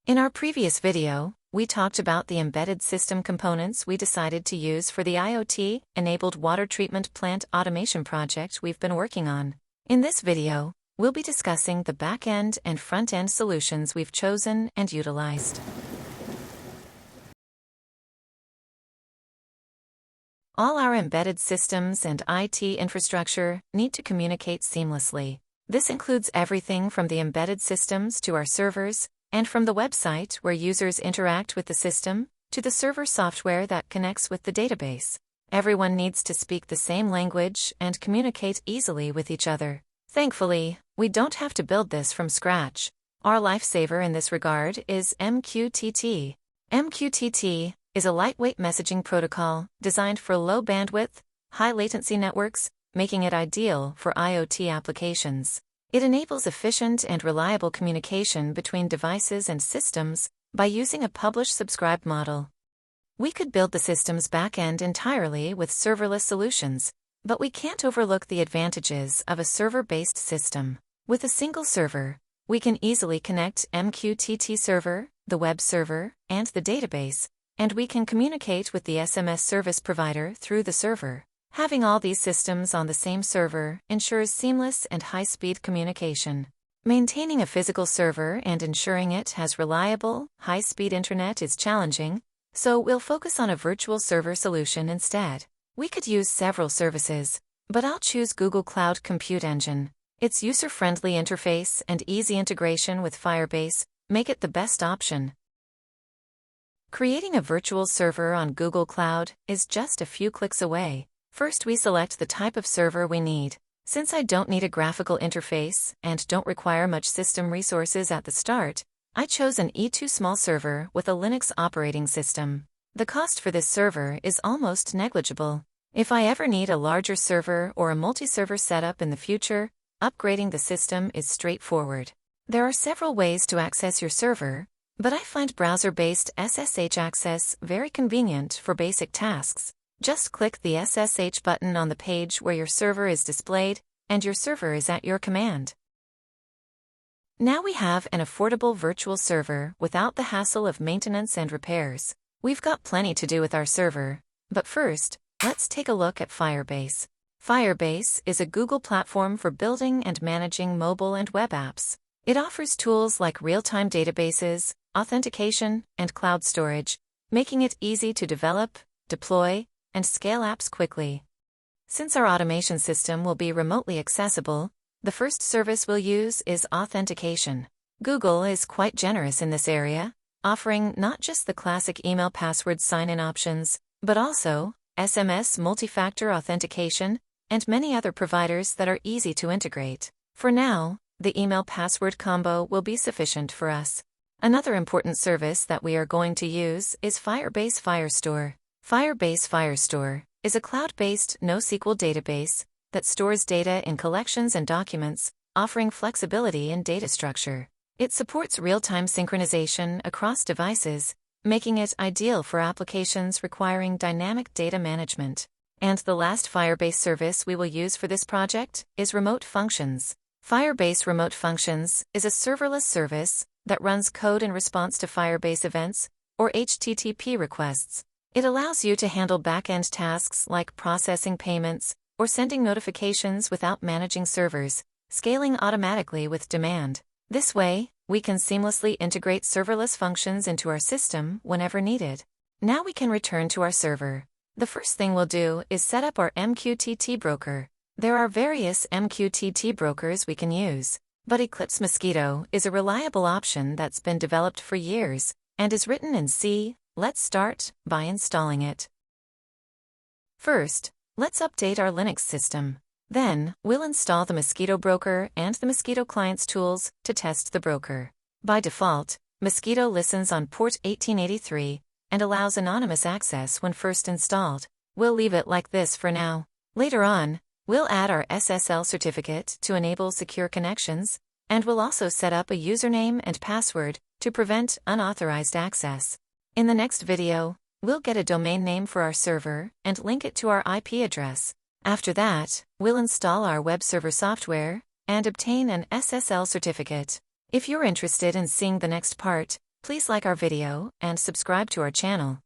In our previous video, we talked about the embedded system components we decided to use for the IoT-enabled water treatment plant automation project we've been working on. In this video, we'll be discussing the back-end and front-end solutions we've chosen and utilized. All our embedded systems and IT infrastructure need to communicate seamlessly. This includes everything from the embedded systems to our servers, and from the website where users interact with the system, to the server software that connects with the database. Everyone needs to speak the same language and communicate easily with each other. Thankfully, we don't have to build this from scratch. Our lifesaver in this regard is MQTT. MQTT is a lightweight messaging protocol designed for low bandwidth, high latency networks, making it ideal for IoT applications. It enables efficient and reliable communication between devices and systems by using a publish-subscribe model. We could build the system's backend entirely with serverless solutions, but we can't overlook the advantages of a server-based system. With a single server, we can easily connect MQTT server, the web server, and the database, and we can communicate with the SMS service provider through the server. Having all these systems on the same server ensures seamless and high-speed communication. Maintaining a physical server and ensuring it has reliable, high-speed internet is challenging, so we'll focus on a virtual server solution instead. We could use several services, but I'll choose Google Cloud Compute Engine. Its user-friendly interface and easy integration with Firebase make it the best option. Creating a virtual server on Google Cloud is just a few clicks away. First, we select the type of server we need. Since I don't need a graphical interface and don't require much system resources at the start, I chose an E2 small server with a Linux operating system. The cost for this server is almost negligible. If I ever need a larger server or a multi-server setup in the future, upgrading the system is straightforward. There are several ways to access your server, but I find browser-based SSH access very convenient for basic tasks. Just click the SSH button on the page where your server is displayed, and your server is at your command. Now we have an affordable virtual server without the hassle of maintenance and repairs. We've got plenty to do with our server, but first, let's take a look at Firebase. Firebase is a Google platform for building and managing mobile and web apps. It offers tools like real-time databases, authentication, and cloud storage, making it easy to develop, deploy, and scale apps quickly. Since our automation system will be remotely accessible, the first service we'll use is authentication. Google is quite generous in this area, offering not just the classic email password sign-in options, but also SMS multi-factor authentication and many other providers that are easy to integrate. For now, the email password combo will be sufficient for us. Another important service that we are going to use is Firebase Firestore. Firebase Firestore is a cloud-based NoSQL database that stores data in collections and documents, offering flexibility in data structure. It supports real-time synchronization across devices, making it ideal for applications requiring dynamic data management. And the last Firebase service we will use for this project is Remote Functions. Firebase Remote Functions is a serverless service that runs code in response to Firebase events, or HTTP requests. It allows you to handle back-end tasks like processing payments or sending notifications without managing servers, scaling automatically with demand. This way, we can seamlessly integrate serverless functions into our system whenever needed. Now we can return to our server. The first thing we'll do is set up our MQTT broker. There are various MQTT brokers we can use, but Eclipse Mosquito is a reliable option that's been developed for years and is written in C. Let's start by installing it. First, let's update our Linux system. Then, we'll install the Mosquito broker and the Mosquito client's tools to test the broker. By default, Mosquito listens on port 1883 and allows anonymous access when first installed. We'll leave it like this for now. Later on, we'll add our SSL certificate to enable secure connections, and we'll also set up a username and password to prevent unauthorized access. In the next video, we'll get a domain name for our server and link it to our IP address. After that, we'll install our web server software and obtain an SSL certificate. If you're interested in seeing the next part, Please like our video and subscribe to our channel.